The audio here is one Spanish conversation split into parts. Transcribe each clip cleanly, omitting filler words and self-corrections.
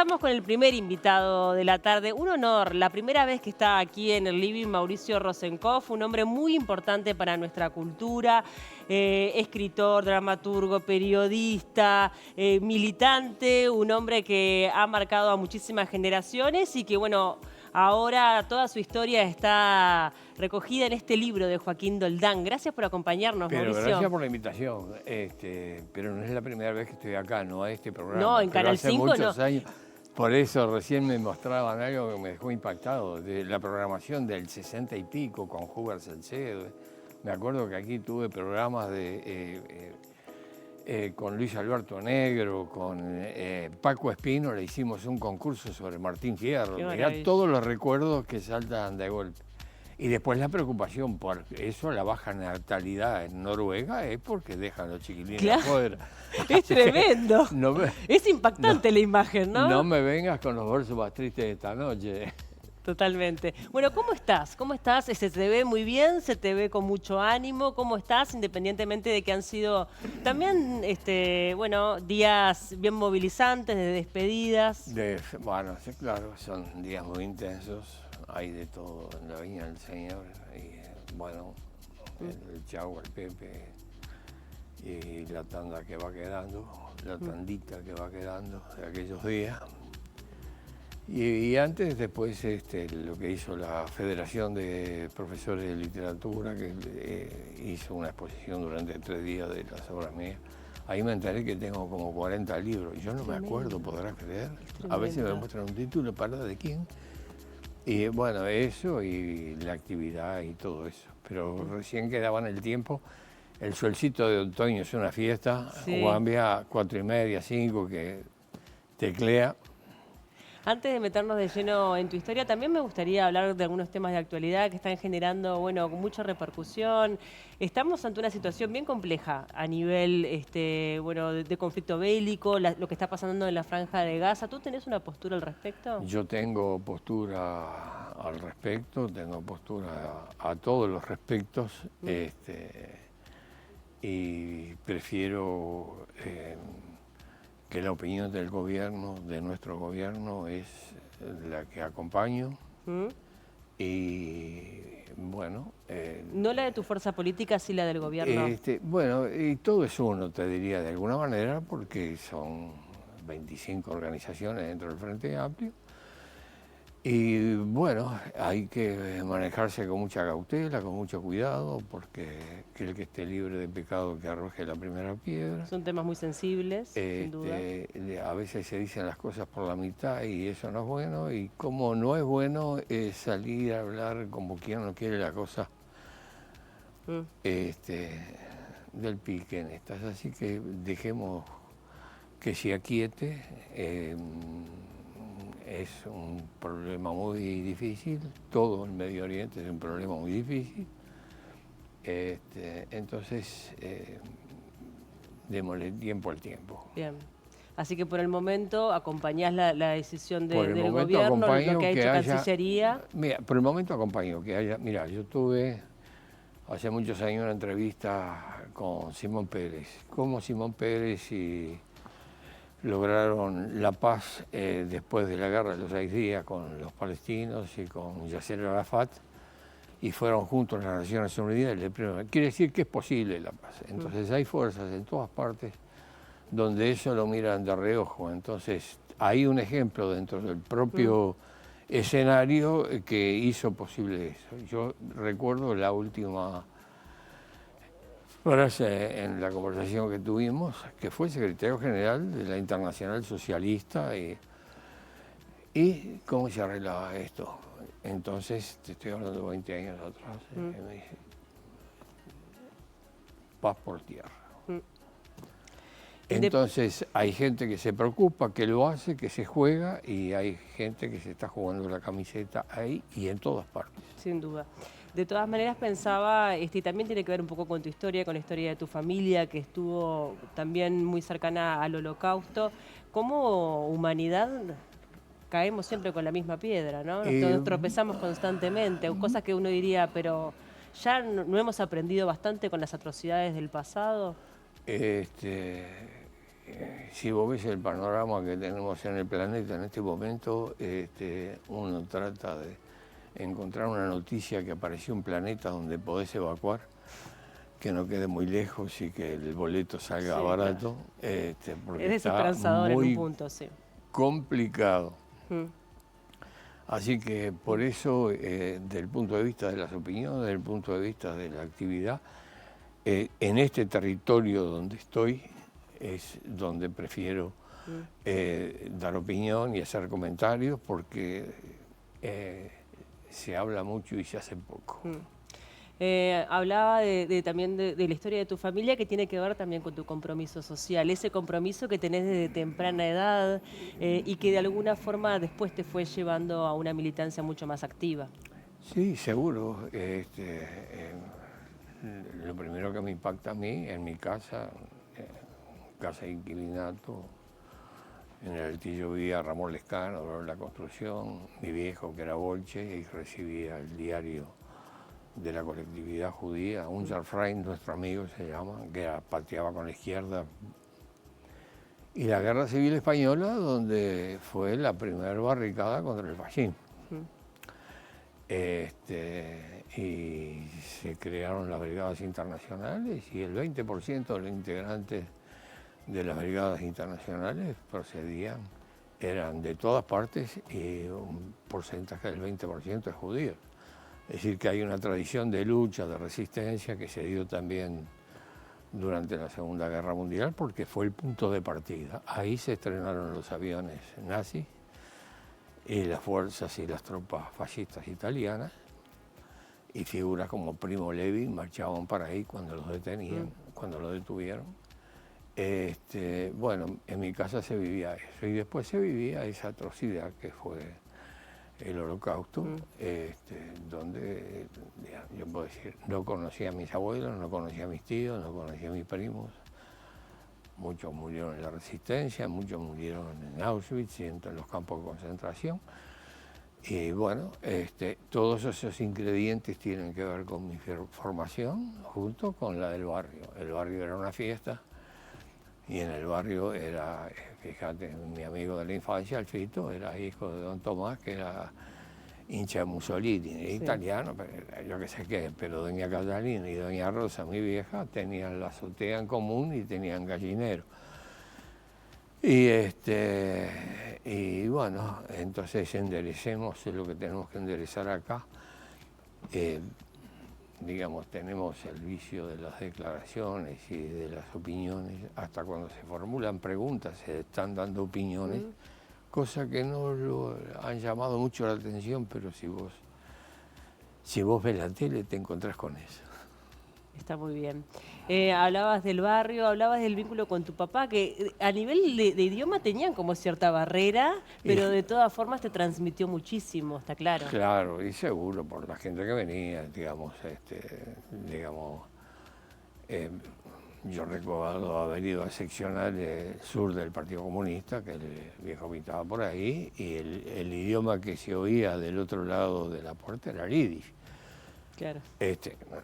pasamos con el primer invitado de la tarde. Un honor, la primera vez que está aquí en el living, Mauricio Rosenkopf, un hombre muy importante para nuestra cultura, escritor, dramaturgo, periodista, militante, un hombre que ha marcado a muchísimas generaciones y que, bueno, ahora toda su historia está recogida en este libro de Joaquín Doldán. Gracias por acompañarnos, Mauricio. Gracias por la invitación, pero no es la primera vez que estoy acá, no a este programa. No, en Canal 5 no. Hace muchos años. Por eso recién me mostraban algo que me dejó impactado, de la programación del 60 y pico con Hubert Salcedo. Me acuerdo que aquí tuve programas con Luis Alberto Negro, con Paco Espino, le hicimos un concurso sobre Martín Fierro. Mirá todos los recuerdos que saltan de golpe. Y después la preocupación por eso, la baja natalidad en Noruega, es porque dejan a los chiquilines afuera. Es tremendo. Es impactante la imagen, ¿no? No me vengas con los versos más tristes de esta noche. Totalmente. Bueno, ¿cómo estás? ¿Cómo estás? Se te ve muy bien, se te ve con mucho ánimo. ¿Cómo estás? Independientemente de que han sido también, bueno, días bien movilizantes, de despedidas. Bueno, sí, claro, son días muy intensos. Hay de todo en la viña del Señor. Y, bueno, el Chau, el Pepe y la tanda que va quedando, la tandita que va quedando de aquellos días. Y antes, después, lo que hizo la Federación de Profesores de Literatura, que hizo una exposición durante 3 días de las obras mías. Ahí me enteré que tengo como 40 libros. Yo no me acuerdo, podrás creer. A veces me muestran un título, ¿para de quién? Y bueno, eso y la actividad y todo eso. Pero recién quedaba en el tiempo. El solcito de otoño es una fiesta. Guambia, 4:30, 5, que teclea. Antes de meternos de lleno en tu historia, también me gustaría hablar de algunos temas de actualidad que están generando, bueno, mucha repercusión. Estamos ante una situación bien compleja a nivel, bueno, de conflicto bélico, lo que está pasando en la Franja de Gaza. ¿Tú tenés una postura al respecto? Yo tengo postura al respecto, tengo postura a todos los respectos, y prefiero que la opinión del gobierno, de nuestro gobierno, es la que acompaño. Y bueno... no la de tu fuerza política, sí la del gobierno. Bueno, y todo es uno, te diría, de alguna manera, porque son 25 organizaciones dentro del Frente Amplio. Y bueno, hay que manejarse con mucha cautela, con mucho cuidado, porque el que esté libre de pecado que arroje la primera piedra. Son temas muy sensibles, sin duda. A veces se dicen las cosas por la mitad y eso no es bueno, y como no es bueno salir a hablar como quien no quiere la cosa del pique en estas. Así que dejemos que se aquiete. Es un problema muy difícil, todo el Medio Oriente es un problema muy difícil. Entonces, démosle tiempo al tiempo. Bien. Así que por el momento acompañás la decisión del gobierno, lo que ha hecho Cancillería. Mira, por el momento acompaño que haya. Mira, yo tuve hace muchos años una entrevista con Simón Pérez. Cómo Simón Pérez lograron la paz después de la guerra de los 6 días con los palestinos y con Yasser Arafat, y fueron juntos a las Naciones Unidas. Quiere decir que es posible la paz. Entonces hay fuerzas en todas partes donde eso lo miran de reojo. Entonces hay un ejemplo dentro del propio escenario que hizo posible eso. Yo recuerdo la última frase en la conversación que tuvimos, que fue el secretario general de la Internacional Socialista, y cómo se arreglaba esto. Entonces, te estoy hablando de 20 años atrás, me dice, paz por tierra. Entonces, hay gente que se preocupa, que lo hace, que se juega, y hay gente que se está jugando la camiseta ahí y en todas partes. Sin duda. De todas maneras pensaba, también tiene que ver un poco con tu historia, con la historia de tu familia, que estuvo también muy cercana al Holocausto. ¿Cómo humanidad caemos siempre con la misma piedra, ¿no? Nos tropezamos constantemente, cosas que uno diría, pero ¿ya no hemos aprendido bastante con las atrocidades del pasado? si vos ves el panorama que tenemos en el planeta en este momento, uno trata de encontrar una noticia que apareció un planeta donde podés evacuar, que no quede muy lejos y que el boleto salga barato, porque es desesperanzador en un punto, sí. Complicado. Así que por eso, desde el punto de vista de las opiniones, desde el punto de vista de la actividad, en este territorio donde estoy es donde prefiero dar opinión y hacer comentarios, porque se habla mucho y se hace poco. Hablaba también de la historia de tu familia, que tiene que ver también con tu compromiso social, ese compromiso que tenés desde temprana edad y que de alguna forma después te fue llevando a una militancia mucho más activa. Sí, seguro. Lo primero que me impacta a mí, en mi casa, casa de inquilinato, en el Altillo vivía Ramón Lescano, la construcción, mi viejo que era bolche y recibía el diario de la colectividad judía, un Frein, nuestro amigo se llama, que pateaba con la izquierda. Y la Guerra Civil Española, donde fue la primera barricada contra el fascismo. Y se crearon las brigadas internacionales y el 20% de los integrantes de las brigadas internacionales eran de todas partes y un porcentaje del 20% es judío. Es decir, que hay una tradición de lucha, de resistencia que se dio también durante la Segunda Guerra Mundial porque fue el punto de partida. Ahí se estrenaron los aviones nazis y las fuerzas y las tropas fascistas italianas, y figuras como Primo Levi marchaban para ahí cuando los detenían, cuando los detuvieron. Bueno, en mi casa se vivía eso, y después se vivía esa atrocidad que fue el Holocausto, donde yo puedo decir, no conocía a mis abuelos, no conocía a mis tíos, no conocía a mis primos. Muchos murieron en la resistencia, muchos murieron en Auschwitz y en los campos de concentración. Y bueno, todos esos ingredientes tienen que ver con mi formación junto con la del barrio. El barrio era una fiesta y en el barrio era, fíjate, mi amigo de la infancia, el Fito, era hijo de don Tomás, que era hincha de Mussolini, italiano, pero yo qué sé qué, pero doña Catalina y doña Rosa, mi vieja, tenían la azotea en común y tenían gallinero. Y bueno, entonces enderecemos lo que tenemos que enderezar acá. Digamos, tenemos el vicio de las declaraciones y de las opiniones, hasta cuando se formulan preguntas se están dando opiniones, cosa que no lo han llamado mucho la atención, pero si vos ves la tele te encontrás con eso. Está muy bien. Hablabas del barrio, hablabas del vínculo con tu papá, que a nivel de idioma tenían como cierta barrera, pero de todas formas te transmitió muchísimo, está claro. Claro, y seguro, por la gente que venía, digamos, yo recuerdo haber ido a seccional sur del Partido Comunista, que el viejo habitaba por ahí, y el idioma que se oía del otro lado de la puerta era el yiddish. Claro.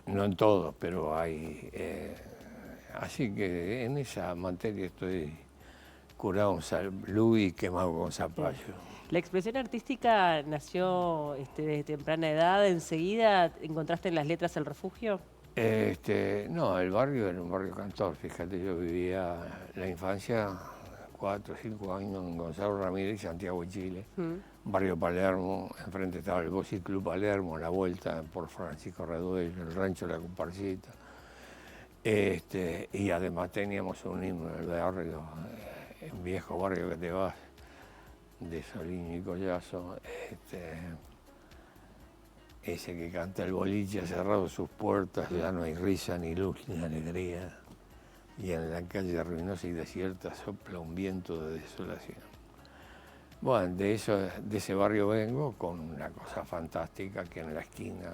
No en todos, pero hay. Así que en esa materia estoy curado en salud y quemado con zapallo. ¿La expresión artística nació desde temprana edad? ¿Enseguida encontraste en las letras el refugio? No, el barrio era un barrio cantor. Fíjate, yo vivía la infancia 4 o 5 años en Gonzalo Ramírez, Santiago de Chile. Barrio Palermo, enfrente estaba el Boxing Club Palermo, la vuelta por Francisco Reduel, el rancho de la Comparsita. Y además teníamos un himno en el barrio, el viejo barrio que te vas, de Soliño y Collazo, ese que canta el boliche, ha cerrado sus puertas, ya no hay risa, ni luz, ni alegría, y en la calle ruinosa y desierta sopla un viento de desolación. Bueno, de ese barrio vengo con una cosa fantástica, que en la esquina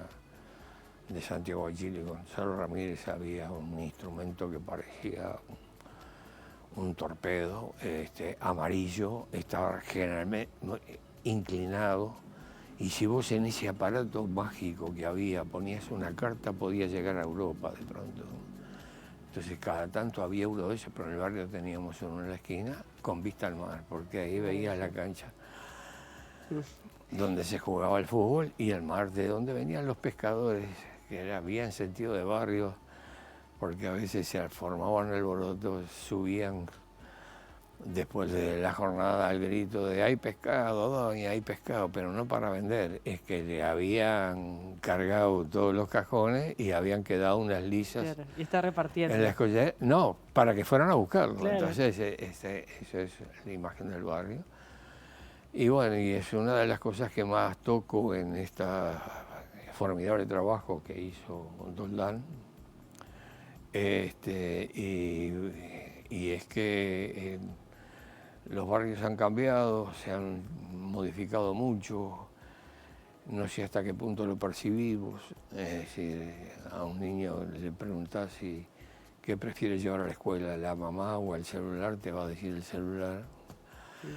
de Santiago de Chile y Gonzalo Ramírez había un instrumento que parecía un torpedo amarillo, estaba generalmente inclinado, y si vos en ese aparato mágico que había ponías una carta, podías llegar a Europa de pronto. Entonces cada tanto había uno de esos, pero en el barrio teníamos uno en la esquina con vista al mar, porque ahí veías la cancha donde se jugaba el fútbol y el mar de donde venían los pescadores, que era bien sentido de barrio, porque a veces se formaban alborotos, subían después de la jornada al grito de hay pescado, doña, hay pescado, pero no para vender, es que le habían cargado todos los cajones y habían quedado unas lisas. Claro, y está repartiendo. En la escollera, no, para que fueran a buscarlo. Claro. Entonces, eso es la imagen del barrio. Y bueno, y es una de las cosas que más toco en esta formidable trabajo que hizo Doldán. Y es que los barrios han cambiado, se han modificado mucho, no sé hasta qué punto lo percibimos. Es decir, a un niño le preguntás si qué prefiere llevar a la escuela, la mamá o el celular, te va a decir el celular. Sí.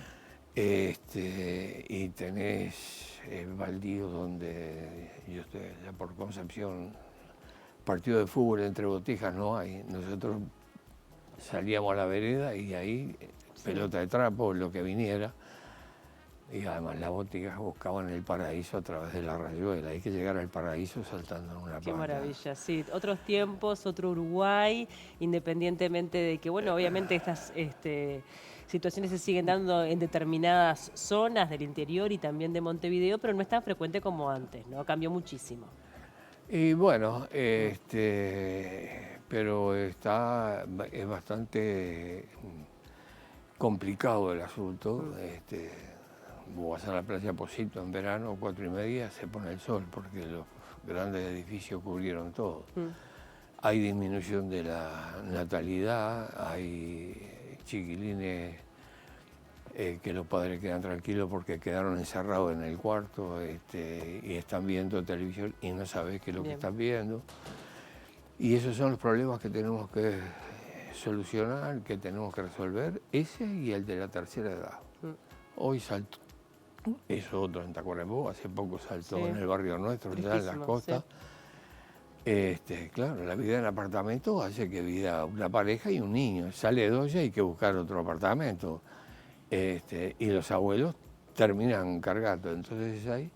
Y tenés baldíos donde yo estoy allá por Concepción, partido de fútbol entre botijas no hay. Nosotros salíamos a la vereda y ahí pelota de trapo, lo que viniera. Y además las botijas buscaban el paraíso a través de la rayuela. Hay que llegar al paraíso saltando en una pata. Qué maravilla, sí. Otros tiempos, otro Uruguay, independientemente de que, bueno, obviamente estas situaciones se siguen dando en determinadas zonas del interior y también de Montevideo, pero no es tan frecuente como antes, ¿no? Cambió muchísimo. Y bueno, pero es bastante complicado el asunto. Vos vas a la playa Pocito en verano, 4:30, se pone el sol, porque los grandes edificios cubrieron todo. Hay disminución de la natalidad, hay chiquilines que los padres quedan tranquilos porque quedaron encerrados en el cuarto y están viendo televisión y no sabes qué es lo que están viendo. Y esos son los problemas que tenemos que solucionar, que tenemos que resolver, ese y el de la tercera edad. Hoy saltó, eso otro en Tacuarembó, hace poco saltó en el barrio nuestro, ya en las costas. Claro, la vida en apartamento hace que viva una pareja y un niño. Sale dos y hay que buscar otro apartamento. Y los abuelos terminan cargando. Entonces hay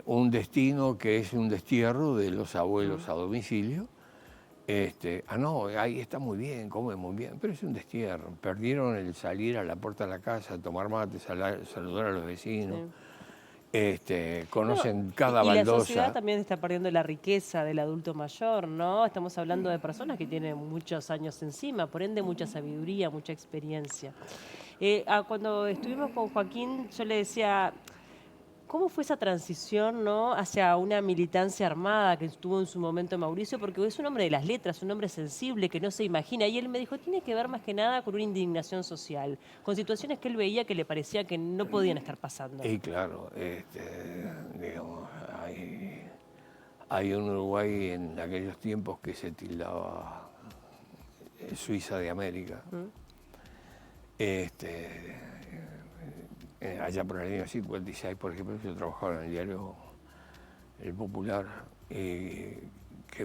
un destino que es un destierro de los abuelos a domicilio. No, ahí está muy bien, come muy bien, pero es un destierro. Perdieron el salir a la puerta de la casa, tomar mate, saludar a los vecinos. Conocen cada baldosa. Y la sociedad también está perdiendo la riqueza del adulto mayor, ¿no? Estamos hablando de personas que tienen muchos años encima, por ende mucha sabiduría, mucha experiencia. Cuando estuvimos con Joaquín, yo le decía, ¿cómo fue esa transición, ¿no?, hacia una militancia armada que estuvo en su momento Mauricio? Porque es un hombre de las letras, un hombre sensible que no se imagina. Y él me dijo, tiene que ver más que nada con una indignación social, con situaciones que él veía que le parecía que no podían estar pasando. Y claro, digamos, hay un Uruguay en aquellos tiempos que se tildaba Suiza de América. Allá por el año 56, por ejemplo, yo trabajaba en el diario El Popular, que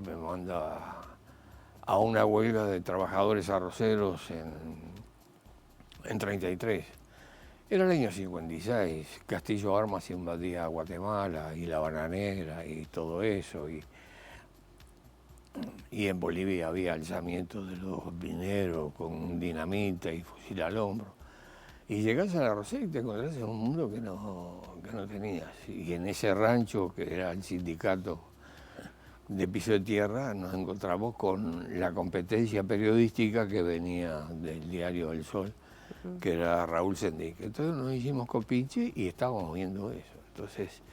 me manda a una huelga de trabajadores arroceros en 33. Era el año 56, Castillo Armas invadía Guatemala y la Bananera y todo eso, y en Bolivia había alzamientos de los mineros con dinamita y fusil al hombro. Y llegás a la Rosera y te encontrás en un mundo que no tenías. Y en ese rancho, que era el sindicato de piso de tierra, nos encontramos con la competencia periodística que venía del diario El Sol, que era Raúl Sendic. Entonces nos hicimos compinche y estábamos viendo eso. Entonces,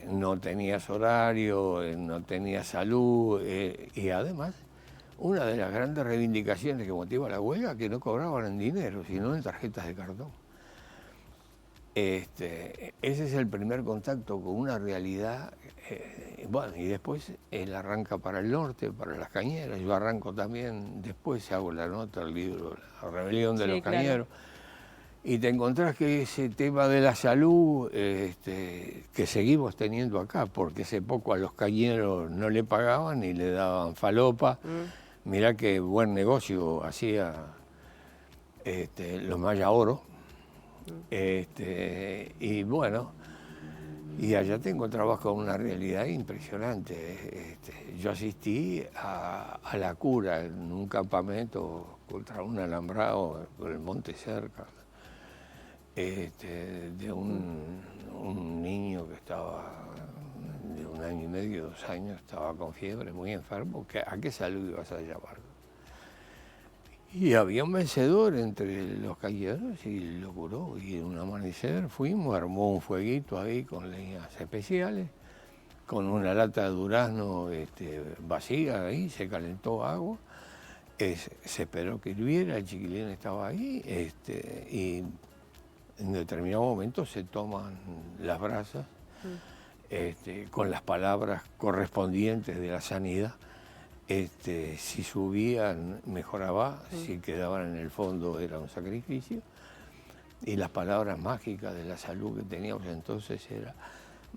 no tenías horario, no tenías salud, y además, una de las grandes reivindicaciones que motiva la huelga, que no cobraban en dinero, sino en tarjetas de cartón. Ese es el primer contacto con una realidad. Bueno, y después él arranca para el norte, para las cañeras. Yo arranco también, después hago la nota, el libro La rebelión de los cañeros. Y te encontrás que ese tema de la salud que seguimos teniendo acá, porque hace poco a los cañeros no le pagaban y le daban falopa. Mirá qué buen negocio hacía los Maya Oro. Y bueno, y allá te encontrabas con una realidad impresionante. Yo asistí a la cura en un campamento contra un alambrado con el monte cerca. De un niño que estaba de 1 año y medio, 2 años, estaba con fiebre, muy enfermo. ¿A qué salud ibas a llamar? Y había un vencedor entre los cañeros y lo curó. Y en un amanecer fuimos, armó un fueguito ahí con leñas especiales, con una lata de durazno vacía ahí, se calentó agua, se esperó que hirviera, el chiquilín estaba ahí, y en determinado momento se toman las brasas con las palabras correspondientes de la sanidad. Si subían, mejoraba, si quedaban en el fondo era un sacrificio. Y las palabras mágicas de la salud que teníamos entonces era: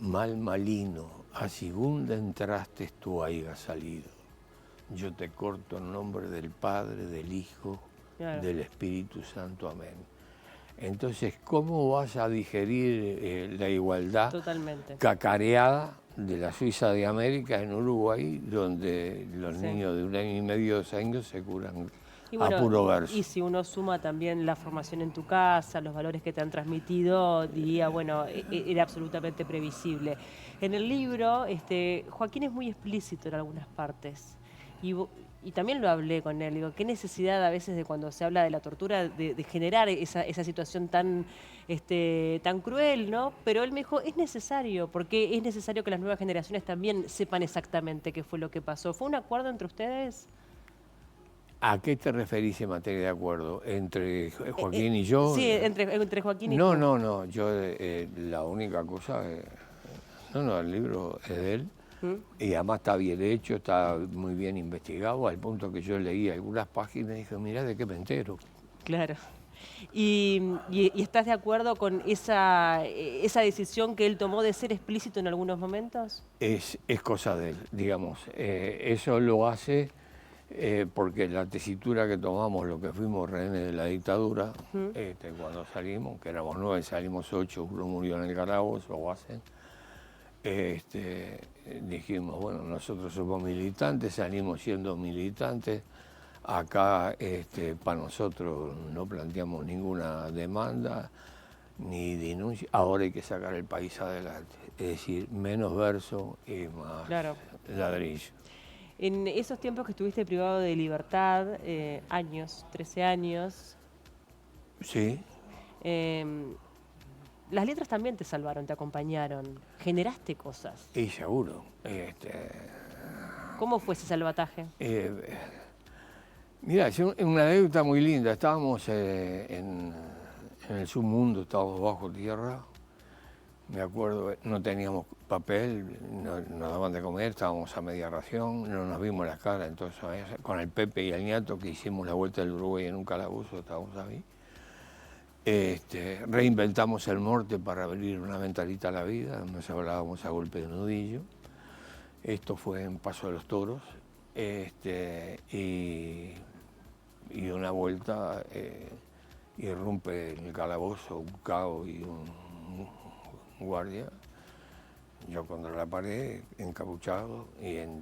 mal malino, a segunda entraste tú hayas salido. Yo te corto en nombre del Padre, del Hijo, del Espíritu Santo. Amén. Entonces, ¿cómo vas a digerir la igualdad cacareada de la Suiza de América en Uruguay, donde los niños de 1 año y medio, 2 años se curan a puro verso? Y si uno suma también la formación en tu casa, los valores que te han transmitido, diría, bueno, era absolutamente previsible. En el libro, Joaquín es muy explícito en algunas partes. Y también lo hablé con él, digo, qué necesidad a veces de cuando se habla de la tortura de generar esa situación tan cruel, ¿no? Pero él me dijo, es necesario, porque es necesario que las nuevas generaciones también sepan exactamente qué fue lo que pasó. ¿Fue un acuerdo entre ustedes? ¿A qué te referís en materia de acuerdo? ¿Entre Joaquín y yo? Sí, entre Joaquín y tú. No, yo la única cosa, el libro es de él. Y además está bien hecho, está muy bien investigado, al punto que yo leí algunas páginas y dije, mirá de qué me entero. Claro. ¿Y estás de acuerdo con esa decisión que él tomó de ser explícito en algunos momentos? Es cosa de él, digamos. Eso lo hace porque la tesitura que tomamos, lo que fuimos rehenes de la dictadura, cuando salimos, que éramos 9, salimos 8, uno murió en el calabozo, o hacen. Dijimos, bueno, nosotros somos militantes, salimos siendo militantes, acá para nosotros no planteamos ninguna demanda ni denuncia, ahora hay que sacar el país adelante, es decir, menos verso y más ladrillo. En esos tiempos que estuviste privado de libertad, años, 13 años, sí. Las letras también te salvaron, te acompañaron. ¿Generaste cosas? Y seguro. ¿Cómo fue ese salvataje? Mira, es una anécdota muy linda. Estábamos en el submundo, estábamos bajo tierra. Me acuerdo, no teníamos papel, nos daban de comer, estábamos a media ración, no nos vimos las caras. Entonces, con el Pepe y el Ñato, que hicimos la vuelta del Uruguay en un calabozo, estábamos ahí. Reinventamos el norte para abrir una ventanita a la vida, nos hablábamos a golpe de nudillo. Esto fue en Paso de los Toros, y una vuelta irrumpe en el calabozo un cabo y un guardia. Yo contra la pared, encapuchado, y en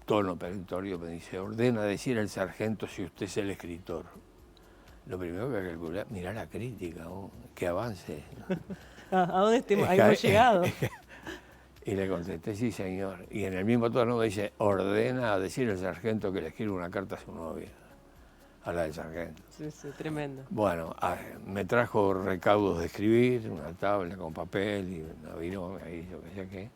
tono peremptorio me dice, ordena decir al sargento si usted es el escritor. Lo primero que hay que calcular, mirar la crítica, que avance. ¿A dónde hemos llegado? Y le contesté, sí señor. Y en el mismo tono me dice, ordena a decir al sargento que le escribe una carta a su novia, a la del sargento. Sí, tremendo. Bueno, me trajo recaudos de escribir, una tabla con papel y una virome ahí, yo qué sé qué.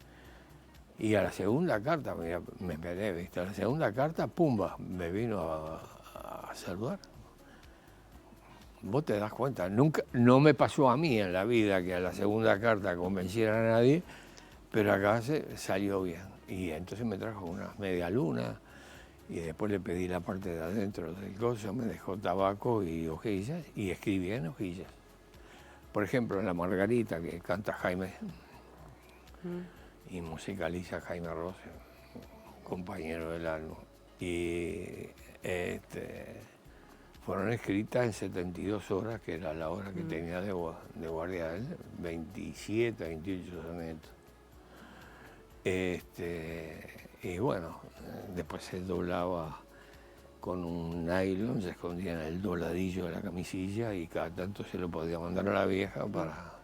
Y a la segunda carta, me esperé, ¿viste? A la segunda carta, pumba, me vino a saludar. Vos te das cuenta, nunca, no me pasó a mí en la vida que a la segunda carta convenciera a nadie, pero acá salió bien. Y entonces me trajo una media luna Y después le pedí la parte de adentro del coso, me dejó tabaco y hojillas, y escribía en hojillas. Por ejemplo, en La Margarita, que canta Jaime, y musicaliza Jaime Ross, compañero del álbum. Y fueron escritas en 72 horas, que era la hora que tenía de guardia él, 27, 28 sonetos. Y bueno, después se doblaba con un nylon, se escondía en el dobladillo de la camisilla y cada tanto se lo podía mandar a la vieja para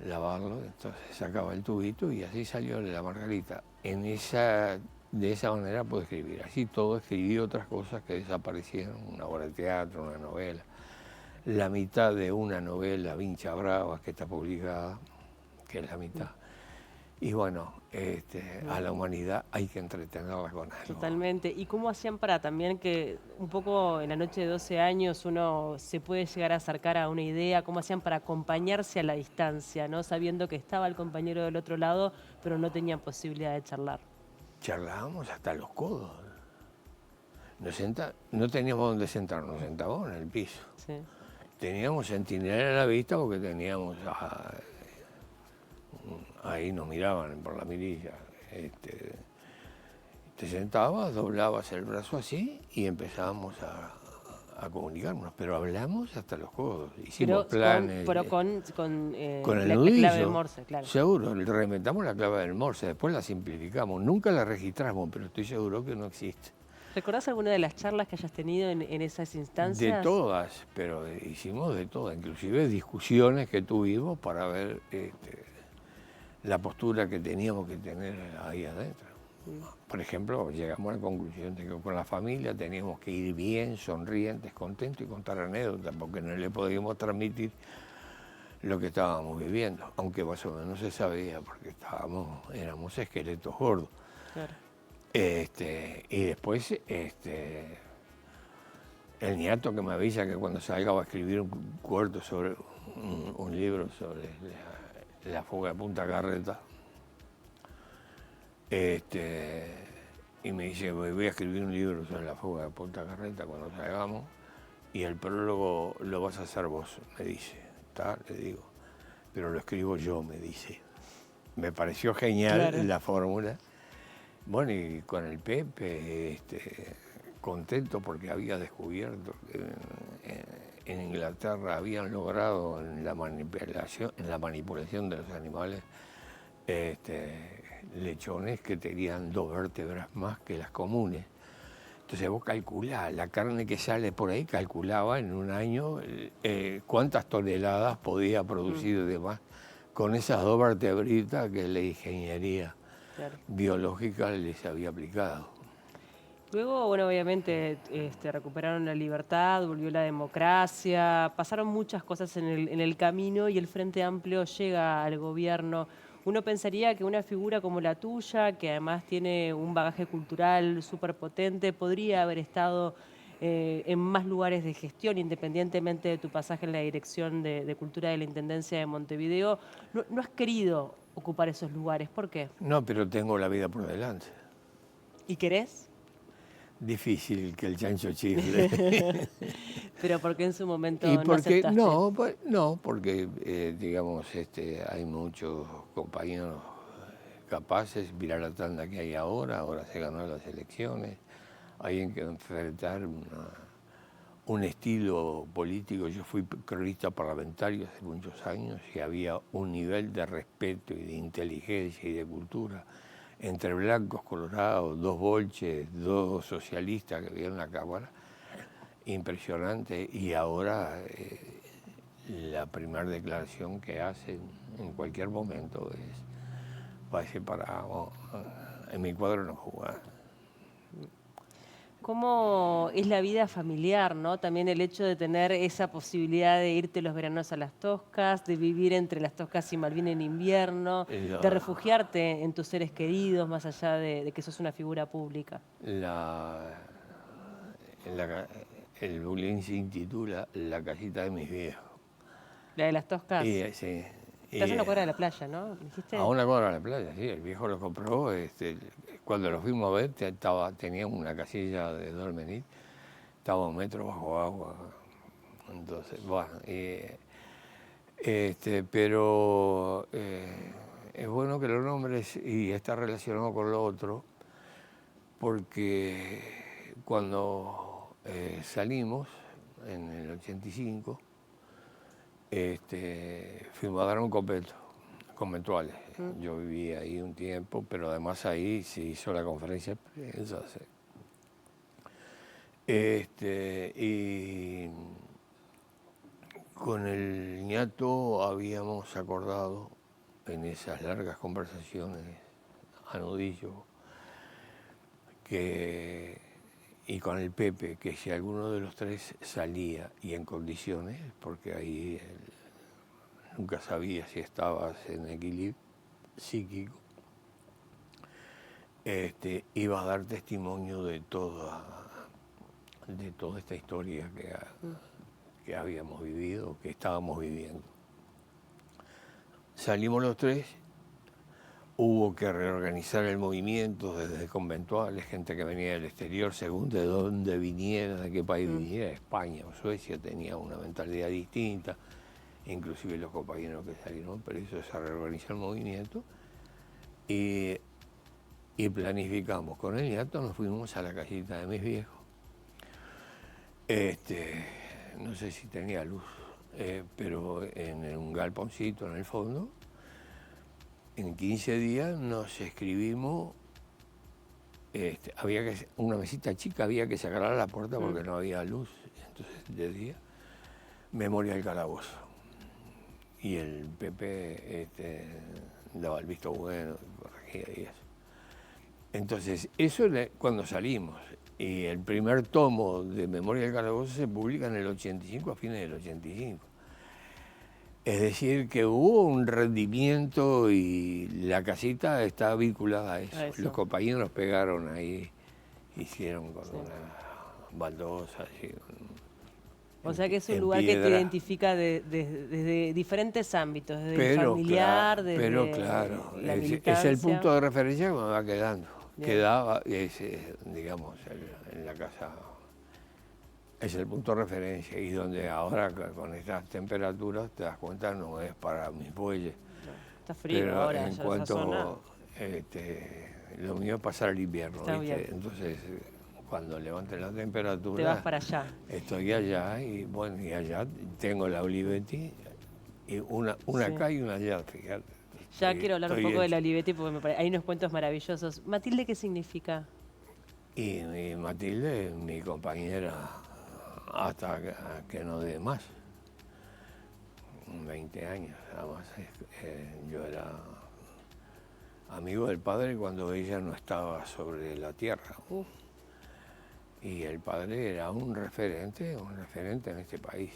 lavarlo. Entonces sacaba el tubito y así salió La Margarita. De esa manera puedo escribir. Así todo escribí otras cosas que desaparecieron, una obra de teatro, una novela. La mitad de una novela, Vincha Brava, que está publicada, que es la mitad. Y bueno, a la humanidad hay que entretenerla con algo. Totalmente. ¿Y cómo hacían para también que un poco en la noche de 12 años uno se puede llegar a acercar a una idea? ¿Cómo hacían para acompañarse a la distancia, ¿no? Sabiendo que estaba el compañero del otro lado, pero no tenían posibilidad de charlar? Charlábamos hasta los codos. No teníamos dónde sentarnos, nos sentábamos en el piso. Sí. Teníamos centinela a la vista porque teníamos... ahí nos miraban por la mirilla. Te sentabas, doblabas el brazo así y empezábamos a comunicarnos, pero hablamos hasta los codos, hicimos planes. Con el la nudillo, clave de Morse, claro. Seguro, le reinventamos la clave del Morse, después la simplificamos, nunca la registramos, pero estoy seguro que no existe. ¿Recordás alguna de las charlas que hayas tenido en esas instancias? De todas, pero hicimos de todas, inclusive discusiones que tuvimos para ver la postura que teníamos que tener ahí adentro. Por ejemplo, llegamos a la conclusión de que con la familia teníamos que ir bien, sonrientes, contentos y contar anécdotas, porque no le podíamos transmitir lo que estábamos viviendo, aunque más o menos se sabía, porque éramos esqueletos gordos. Claro. Y después el niato que me avisa que cuando salga va a escribir un corto sobre un libro sobre la fuga de Punta Carreta. Y me dice, voy a escribir un libro sobre la fuga de Punta Carreta cuando salgamos, y el prólogo lo vas a hacer vos, me dice. ¿Está? Le digo, pero lo escribo yo, me dice. Me pareció genial, claro, la fórmula. Bueno, y con el Pepe, contento porque había descubierto que en Inglaterra habían logrado en la manipulación de los animales lechones que tenían 2 vértebras más que las comunes. Entonces vos calculás, la carne que sale por ahí, calculaba en un año cuántas toneladas podía producir y demás con esas 2 vertebritas que la ingeniería biológica les había aplicado. Luego, bueno, obviamente recuperaron la libertad, volvió la democracia, pasaron muchas cosas en el camino y el Frente Amplio llega al gobierno. Uno pensaría que una figura como la tuya, que además tiene un bagaje cultural súper potente, podría haber estado en más lugares de gestión, independientemente de tu pasaje en la Dirección de Cultura de la Intendencia de Montevideo. No has querido ocupar esos lugares, ¿por qué? No, pero tengo la vida por delante. ¿Y querés? Difícil que el chancho chifle. Pero ¿por qué en su momento no aceptaste? No, porque digamos, hay muchos compañeros capaces, mira la tanda que hay ahora se ganó las elecciones, hay que enfrentar un estilo político. Yo fui cronista parlamentario hace muchos años y había un nivel de respeto y de inteligencia y de cultura entre blancos, colorados, 2 bolches, 2 socialistas que había en la Cámara, impresionante. Y ahora la primera declaración que hacen en cualquier momento parece para en mi cuadro no jugar. ¿Cómo es la vida familiar, ¿no? También el hecho de tener esa posibilidad de irte los veranos a Las Toscas, de vivir entre Las Toscas y Malvin en invierno, de refugiarte en tus seres queridos, más allá de que sos una figura pública. El bullying se intitula La casita de mis viejos. ¿La de Las Toscas? Sí. Estás en la cuadra de la playa, ¿no? ¿Dijiste? A una cuadra de la playa, sí. El viejo lo compró. Cuando lo fuimos a ver, tenía una casilla de dormir. Estaba 1 metro bajo agua. Entonces, bueno. Pero es bueno que lo nombres y está relacionado con lo otro, porque cuando salimos en el 85, fuimos a dar un convento, conventuales. Yo viví ahí un tiempo, pero además ahí se hizo la conferencia de prensa. Y con el ñato habíamos acordado en esas largas conversaciones a nudillo y con el Pepe, que si alguno de los tres salía y en condiciones, porque ahí nunca sabía si estabas en equilibrio psíquico, iba a dar testimonio de toda esta historia que habíamos vivido, que estábamos viviendo. Salimos los tres, hubo que reorganizar el movimiento desde conventuales, gente que venía del exterior, según de dónde viniera, de qué país viniera, España o Suecia, tenía una mentalidad distinta, inclusive los compañeros que salieron, pero eso se reorganizó el movimiento y planificamos. Con el ñato nos fuimos a la casita de mis viejos. No sé si tenía luz, pero en un galponcito en el fondo. En 15 días nos escribimos, había una mesita chica, había que sacarla a la puerta porque no había luz, entonces de día, memoria del calabozo. Y el Pepe daba el visto bueno, corregía y eso. Entonces, eso cuando salimos. Y el primer tomo de Memoria del Calabozo se publica en el 85, a fines del 85. Es decir, que hubo un rendimiento y la casita está vinculada a eso. Los compañeros pegaron ahí, hicieron con una baldosa. Así, o sea que es un lugar piedra, que te identifica desde diferentes ámbitos, desde el familiar, desde pero claro, la militancia. Es el punto de referencia que me va quedando. Quedaba, digamos, en la casa, es el punto de referencia y donde ahora con estas temperaturas te das cuenta no es para mis bueyes. No, está frío pero ahora, en cuanto lo mío es pasar el invierno, ¿viste? Entonces cuando levanten la temperatura te vas para allá. Estoy allá y bueno, y allá tengo la Olivetti y una acá y una allá, fíjate. Ya quiero hablar un poco de la Olivetti porque hay unos cuentos maravillosos. ¿Matilde qué significa? Y Matilde es mi compañera hasta que no dé más. 20 años, además. Yo era amigo del padre cuando ella no estaba sobre la tierra. Y el padre era un referente en este país.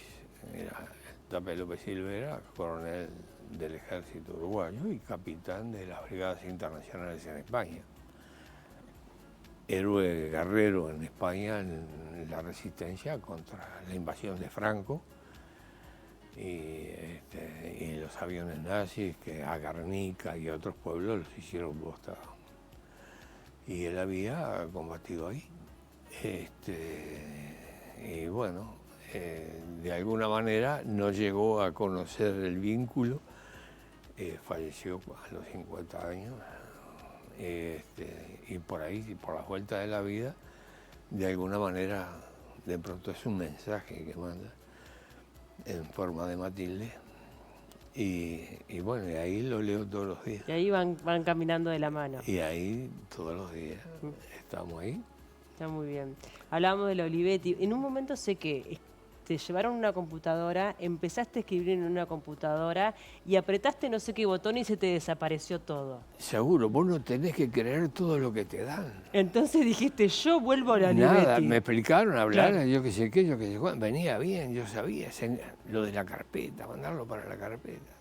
Era Tape López Silvera, coronel del ejército uruguayo y capitán de las brigadas internacionales en España. Héroe guerrero en España en la resistencia contra la invasión de Franco y los aviones nazis que a Guernica y a otros pueblos los hicieron bosta. Y él había combatido ahí. Y bueno, de alguna manera no llegó a conocer el vínculo. Falleció a los 50 años y por ahí, por la vuelta de la vida, de alguna manera, de pronto es un mensaje que manda en forma de Matilde y bueno, y ahí lo leo todos los días. Y ahí van caminando de la mano. Y ahí todos los días estamos ahí. Está muy bien. Hablábamos de la Olivetti. En un momento sé que te llevaron una computadora, empezaste a escribir en una computadora y apretaste no sé qué botón y se te desapareció todo. Seguro, vos no tenés que creer todo lo que te dan. Entonces dijiste, yo vuelvo a la Olivetti. Nada, me explicaron, hablaron, claro. Yo qué sé qué, yo qué sé cuándo. Venía bien, yo sabía lo de la carpeta, mandarlo para la carpeta.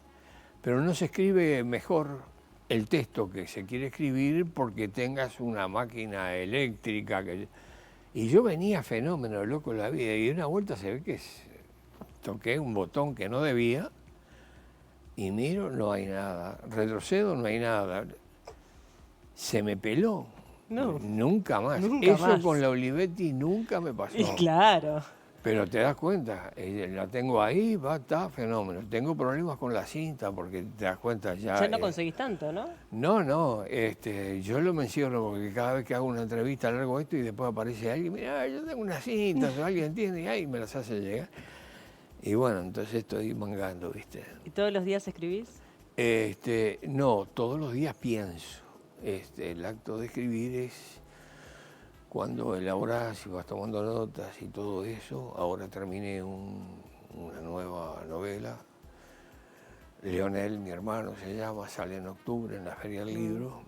Pero no se escribe mejor el texto que se quiere escribir porque tengas una máquina eléctrica que... Y yo venía fenómeno, loco la vida, y de una vuelta se ve que toqué un botón que no debía y miro, no hay nada. Retrocedo, no hay nada. Se me peló. No. Nunca más. Nunca Eso más. con la Olivetti nunca me pasó. Y claro. Pero te das cuenta, la tengo ahí, está fenómeno. Tengo problemas con la cinta porque te das cuenta ya. Ya no conseguís tanto, ¿no? No, yo lo menciono porque cada vez que hago una entrevista largo esto y después aparece alguien, mira, yo tengo una cinta, o alguien entiende, y ahí me las hace llegar. Y bueno, entonces estoy mangando, ¿viste? ¿Y todos los días escribís? No, todos los días pienso. El acto de escribir es cuando elaborás y vas tomando notas y todo eso. Ahora terminé una nueva novela. Leonel, mi hermano, se llama, sale en octubre en la Feria del Libro.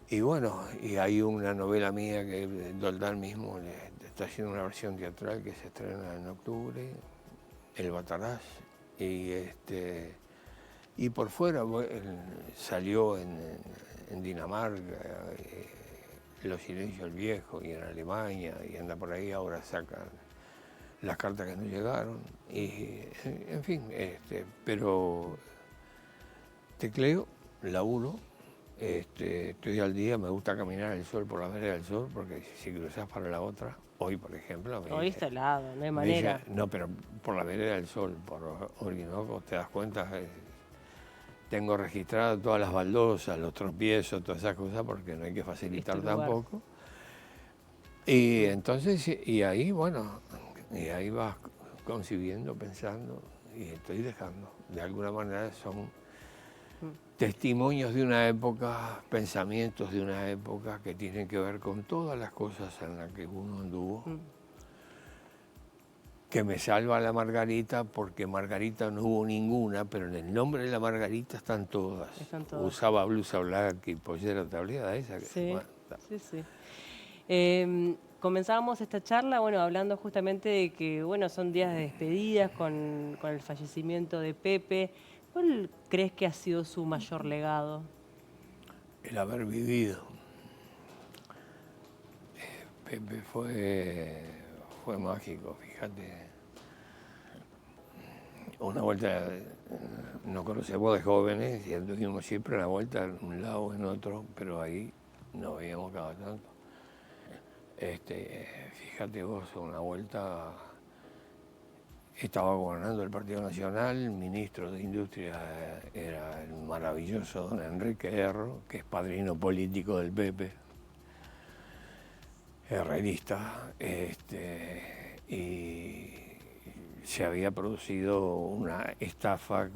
Y bueno, y hay una novela mía que Doldán mismo está haciendo una versión teatral que se estrena en octubre, El Bataraz. Y por fuera salió en Dinamarca, Los Silencios del Viejo, y en Alemania, y anda por ahí, ahora sacan las cartas que no llegaron, y en fin, pero tecleo, laburo, estoy al día, me gusta caminar el sol por la vereda del sol, porque si cruzas para la otra, hoy por ejemplo... Hoy está helado, no hay manera. No, pero por la vereda del sol, por Orinoco, te das cuenta, tengo registradas todas las baldosas, los tropiezos, todas esas cosas, porque no hay que facilitar tampoco. Y entonces, y ahí, bueno, y ahí vas concibiendo, pensando, y estoy dejando. De alguna manera son testimonios de una época, pensamientos de una época que tienen que ver con todas las cosas en las que uno anduvo. Que me salva la Margarita, porque Margarita no hubo ninguna, pero en el nombre de la Margarita están todas. Usaba blusa blanca y pollera tableada, esa. Sí, bueno, sí. Comenzábamos esta charla, bueno, hablando justamente de que, bueno, son días de despedidas con el fallecimiento de Pepe. ¿Cuál crees que ha sido su mayor legado? El haber vivido. Pepe fue mágico, fíjate. Una vuelta, nos conocemos de jóvenes y anduvimos siempre a la vuelta en un lado, en otro, pero ahí nos veíamos cada tanto. Fíjate vos, una vuelta estaba gobernando el Partido Nacional, el ministro de Industria era el maravilloso don Enrique Erro, que es padrino político del Pepe, herrerista, y se había producido una estafa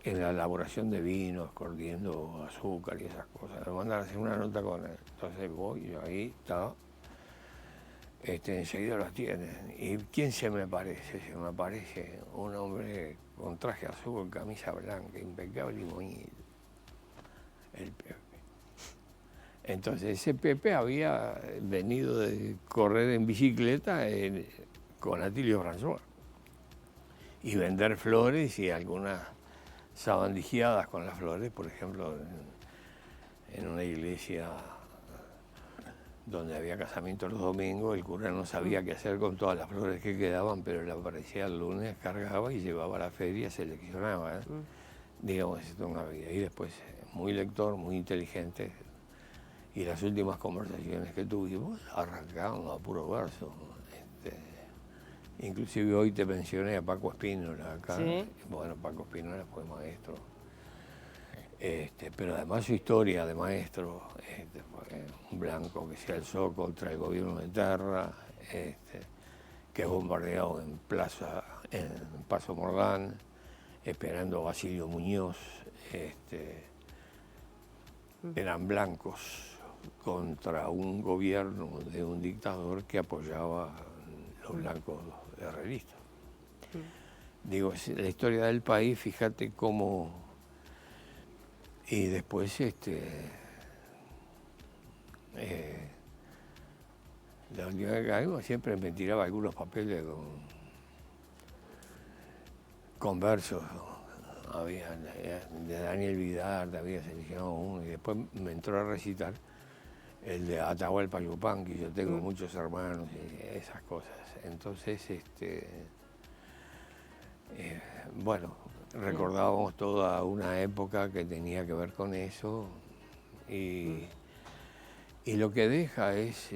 en la elaboración de vinos, corriendo azúcar y esas cosas. Me mandan a hacer una nota con él. Entonces voy, yo ahí estaba, enseguida los tienen. ¿Y quién se me parece? Se me aparece un hombre con traje azul, camisa blanca, impecable y moñido. El Pepe. Entonces ese Pepe había venido de correr en bicicleta con Atilio François y vender flores y algunas sabandijeadas con las flores, por ejemplo, en una iglesia donde había casamiento los domingos, el cura no sabía qué hacer con todas las flores que quedaban, pero le aparecía el lunes, cargaba y llevaba a la feria, seleccionaba, digamos, esto una vida. Y después, muy lector, muy inteligente, y las últimas conversaciones que tuvimos arrancábamos a puro verso. Inclusive hoy te mencioné a Paco Espínola acá. ¿Sí? Bueno, Paco Espínola fue maestro. Pero además su historia de maestro, fue un blanco que se alzó contra el gobierno de Terra, que bombardeado en Paso Mordán, esperando a Basilio Muñoz. Eran blancos contra un gobierno de un dictador que apoyaba a los blancos herreristas. Digo, la historia del país, fíjate cómo... Y después, la última vez que caímos siempre me tiraba algunos papeles con versos. Había de Daniel Vidal, había seleccionado uno y después me entró a recitar el de Atahualpa Yupanqui, yo tengo muchos hermanos y esas cosas. Entonces, bueno, recordábamos toda una época que tenía que ver con eso y lo que deja es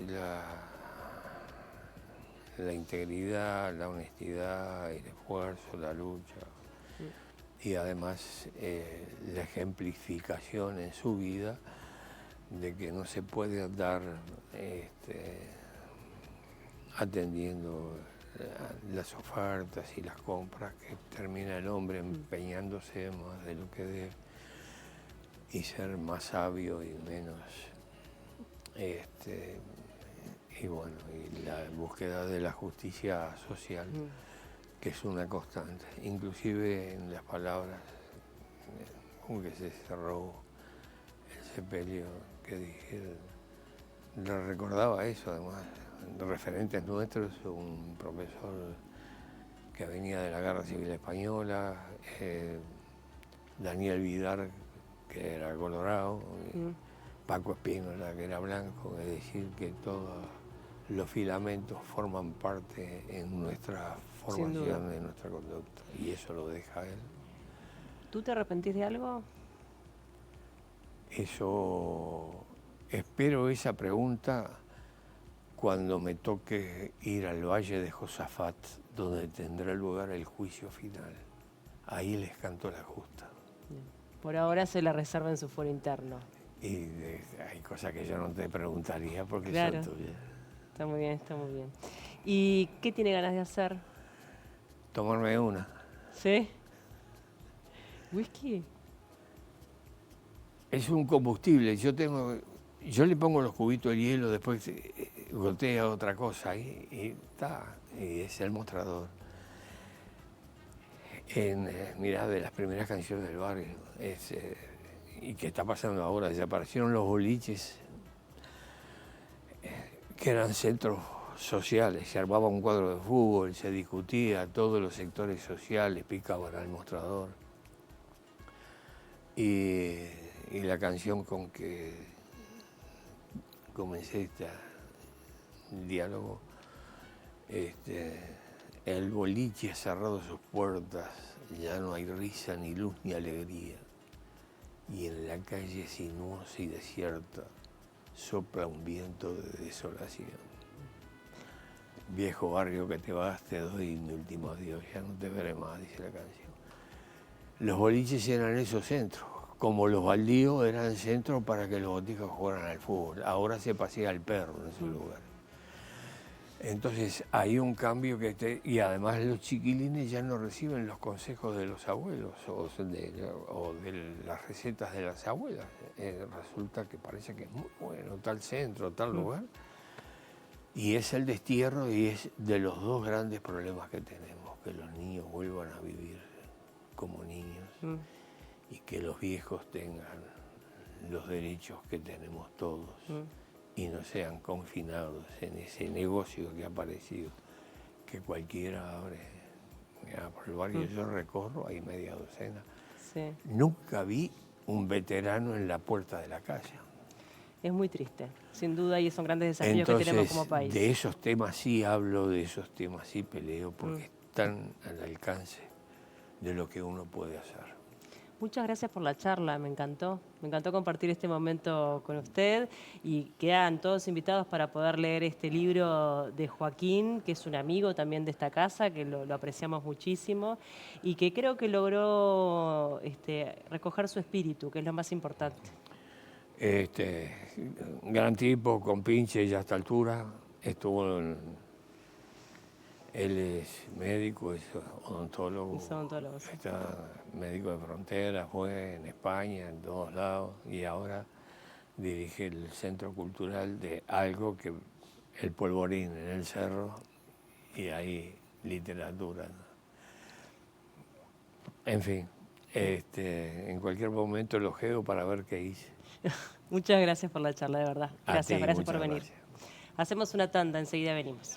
la integridad, la honestidad, el esfuerzo, la lucha y además la ejemplificación en su vida de que no se puede andar atendiendo las ofertas y las compras, que termina el hombre empeñándose más de lo que debe y ser más sabio y menos y bueno, y la búsqueda de la justicia social, que es una constante, inclusive en las palabras con que se cerró el sepelio, que dije, le recordaba eso además, referentes nuestros, un profesor que venía de la Guerra Civil Española, Daniel Vidar, que era colorado, Paco Espínola, que era blanco, es decir, que todos los filamentos forman parte en nuestra formación, en nuestra conducta, y eso lo deja él. ¿Tú te arrepentís de algo? Eso, espero esa pregunta cuando me toque ir al Valle de Josafat, donde tendrá lugar el juicio final. Ahí les canto la justa. Por ahora se la reserva en su foro interno. Y hay cosas que yo no te preguntaría porque claro, son tuyas. Está muy bien, está muy bien. ¿Y qué tiene ganas de hacer? Tomarme una. ¿Sí? ¿Whisky? Es un combustible. Yo le pongo los cubitos de hielo, después gotea otra cosa y es el mostrador. Mirá, de las primeras canciones del barrio, y que está pasando ahora, desaparecieron los boliches, que eran centros sociales, se armaba un cuadro de fútbol, se discutía, todos los sectores sociales picaban al mostrador. Y la canción con que comencé este diálogo, el boliche ha cerrado sus puertas, ya no hay risa, ni luz, ni alegría. Y en la calle sinuosa y desierta sopla un viento de desolación. Viejo barrio que te vas, te doy mi último adiós, ya no te veré más, dice la canción. Los boliches eran esos centros, como los baldíos eran centros para que los boticas jugaran al fútbol. Ahora se pasea el perro en esos lugares. Entonces hay un cambio y además los chiquilines ya no reciben los consejos de los abuelos o de las recetas de las abuelas. Resulta que parece que es muy bueno tal centro, tal lugar. Y es el destierro y es de los dos grandes problemas que tenemos, que los niños vuelvan a vivir como niños y que los viejos tengan los derechos que tenemos todos. Y no sean confinados en ese negocio que ha aparecido, que cualquiera abre. Mira, por el barrio yo recorro, hay media docena. Sí. Nunca vi un veterano en la puerta de la calle. Es muy triste, sin duda, y son grandes desafíos Entonces, que tenemos como país. De esos temas sí hablo, de esos temas sí peleo, porque están al alcance de lo que uno puede hacer. Muchas gracias por la charla, me encantó compartir este momento con usted y quedan todos invitados para poder leer este libro de Joaquín, que es un amigo también de esta casa, que lo apreciamos muchísimo y que creo que logró recoger su espíritu, que es lo más importante. Gran tipo, con pinche ya a esta altura, él es médico, es odontólogo. Es odontólogo, sí. Está médico de frontera, fue en España, en todos lados, y ahora dirige el Centro Cultural de algo que el Polvorín en el Cerro, y hay literatura. En fin, en cualquier momento lo geo para ver qué hice. Muchas gracias por la charla, de verdad. Gracias por venir. Gracias. Hacemos una tanda, enseguida venimos.